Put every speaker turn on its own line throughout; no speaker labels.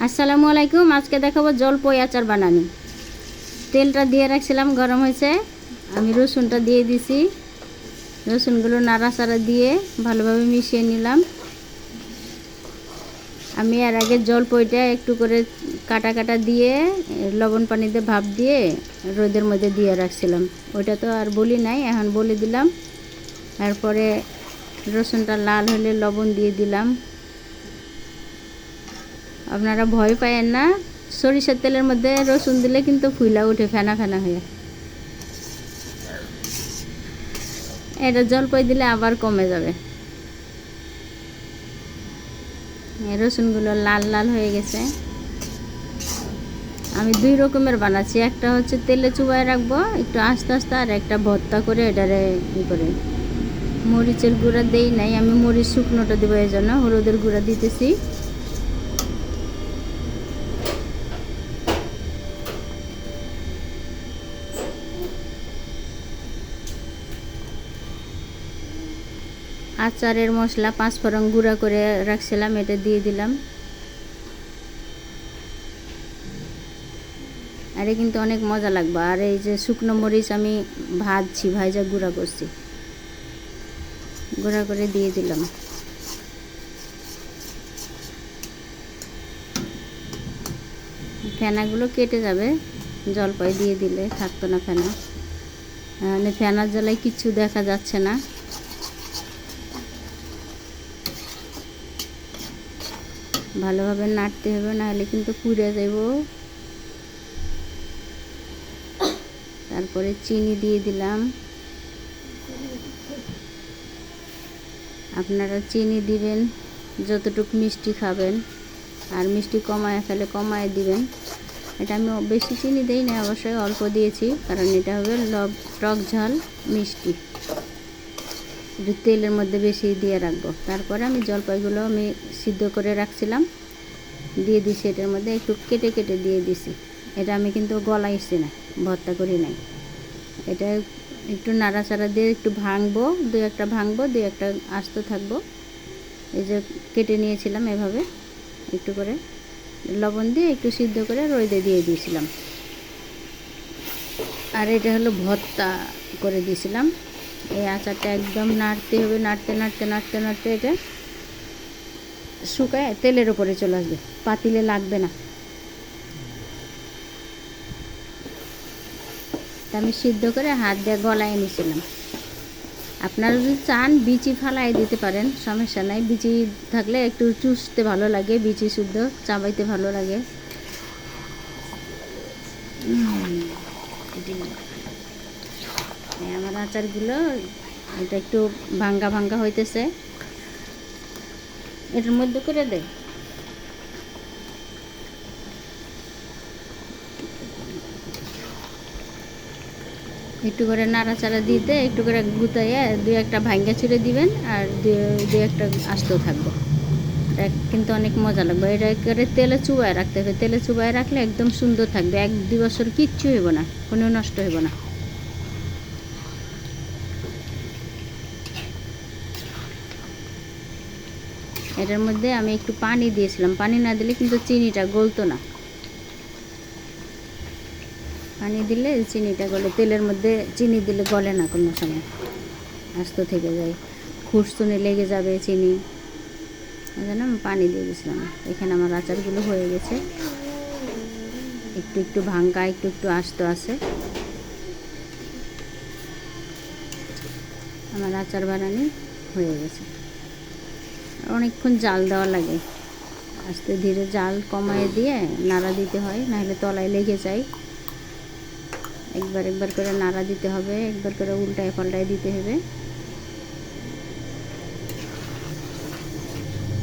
আসসালামু আলাইকুম। আজকে দেখাবো জলপই আচার বানানো। তেলটা দিয়ে রাখছিলাম, গরম হয়েছে। আমি রসুনটা দিয়ে দিছি। রসুনগুলো নাড়াচাড়া দিয়ে ভালোভাবে মিশিয়ে নিলাম। আমি এর আগে জলপইটা একটু করে কাটা কাটা দিয়ে লবণ পানিতে ভাপ দিয়ে রোদের মধ্যে দিয়ে রাখছিলাম। ওইটা তো আর বলি নাই, এখন বলে দিলাম। তারপরে রসুনটা লাল হলে লবণ দিয়ে দিলাম। আপনারা ভয় পায়েন না, সরিষার তেলের মধ্যে রসুন দিলে কিন্তু ফুলা উঠে ফেনা ফেনা হয়ে। এটা জলপাই দিলে আবার কমে যাবে। রসুনগুলো লাল লাল হয়ে গেছে। আমি দুই রকমের বানাচ্ছি, একটা হচ্ছে তেলে চুবায় রাখবো একটু আস্তে আস্তে, আর একটা ভর্তা করে এটারে ই করে। মরিচের গুঁড়া দেই নাই, আমি মরিচ শুকনোটা দেবো, এই জন্য হলুদের গুঁড়া দিতেছি। আচারের মশলা 5 ফোড়ন গুঁড়া করে রাখছিলাম, এটা দিয়ে দিলাম। আরে কিন্তু অনেক মজা লাগবে। আর এই যে শুকনো মরিচ আমি ভাজছি, ভাজা গুঁড়া করছি, গুঁড়া করে দিয়ে দিলাম। ফেনাগুলো কেটে যাবে, জলপাই দিয়ে দিলে থাকতো না ফেনা। মানে ফেনার জ্বালায় কিচ্ছু দেখা যাচ্ছে না। ভালোভাবে নাড়তে হবে, নাহলে কিন্তু পুড়ে যাব। তারপরে চিনি দিয়ে দিলাম। আপনারা চিনি দিবেন যতটুকু মিষ্টি খাবেন, আর মিষ্টি কমায় ফেলে কমায় দিবেন। এটা আমি বেশি চিনি দিই না, অবশ্যই অল্প দিয়েছি, কারণ এটা হবে টক ঝাল মিষ্টি। একটু তেলের মধ্যে বেশি দিয়ে রাখবো। তারপরে আমি জলপাইগুলো আমি সিদ্ধ করে রাখছিলাম দিয়ে দিছি, এটার মধ্যে একটু কেটে কেটে দিয়ে দিছি। এটা আমি কিন্তু গলাইছি না, ভর্তা করি নাই। এটা একটু নাড়াচাড়া দিয়ে একটু ভাঙবো, দুই একটা ভাঙবো, দুই একটা আস্ত থাকবো। এই যে কেটে নিয়েছিলাম এভাবে একটু করে লবণ দিয়ে একটু সিদ্ধ করে রোদে দিয়ে দিয়েছিলাম। আর এটা হলো ভর্তা করে দিয়েছিলাম। এই আচারটা একদম নাড়তে হবে, নাড়তে নাড়তে নাড়তে নাড়তে এটা শুকায় তেলের উপরে চলে আসবে, পাতিলে লাগবে না। আমি সিদ্ধ করে হাত দিয়ে গলায় নিয়েছিলাম। আপনারা যদি চান বিচি ফালাই দিতে পারেন, সমস্যা নাই। বিচি থাকলে একটু চুষতে ভালো লাগে, বিচি শুদ্ধ চাবাইতে ভালো লাগে। আমার আচারগুলো এটা একটু ভাঙ্গা ভাঙ্গা হইতেছে, এটার মধ্যে করে দেয়। একটু করে নাড়াচাড়া দিতে একটু করে গুতাইয়ে দুই একটা ভাঙ্গা ছুঁড়ে দিবেন, আর দুই একটা আস্ত থাকবে। এটা কিন্তু অনেক মজা লাগবে। এটা করে তেলে চুবায় রাখতে হবে, তেলে চুবায় রাখলে একদম সুন্দর থাকবে, 1-2 বছর কিচ্ছু হইব না, কোনো নষ্ট হইব না। এটার মধ্যে আমি একটু পানি দিয়েছিলাম, পানি না দিলে কিন্তু চিনিটা গলতো না। পানি দিলে চিনিটা গলে, তেলের মধ্যে চিনি দিলে গলে না কোনো সময়, আস্ত থেকে যায়, খুরসুনি লেগে যাবে চিনি। এই জন্য আমি পানি দিয়ে দিয়েছিলাম। এখানে আমার আচারগুলো হয়ে গেছে, একটু একটু ভাঙ্গা একটু একটু আস্ত আছে। আমার আচার বানানি হয়ে গেছে। অনেকক্ষণ জাল দেওয়া লাগে, আস্তে ধীরে জাল কমায় দিয়ে নাড়া দিতে হয়, নাহলে তলায় লেগে যায়। একবার একবার করে নাড়া দিতে হবে, একবার করে উল্টায় পাল্টায় দিতে হবে,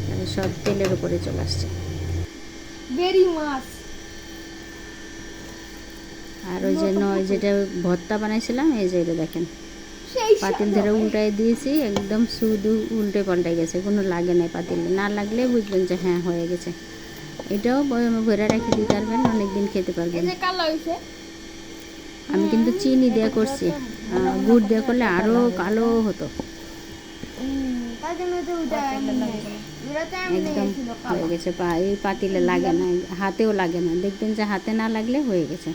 তাহলে সব তেলের উপরে চলে আসছে। আর ওই যে যেটা ভর্তা বানাইছিলাম, এই যে এটা দেখেন, পাতিল ধরে উল্টায় দিয়েছি, একদম শুধু উল্টে পাল্টাই গেছে, কোনো লাগে নাই। পাতিলে না লাগলে বুঝবেন যে হ্যাঁ হয়ে গেছে। এটাও বয়মে ভরে রেখে দিতে পারবেন, অনেকদিন খেতে পারবেন। আমি কিন্তু চিনি দিয়ে করছি, গুড় দিয়ে করলে আরও কালো হতো। একদম হয়ে গেছে, এই পাতিলে লাগে না, হাতেও লাগে না, দেখবেন যে হাতে না লাগলে হয়ে গেছে।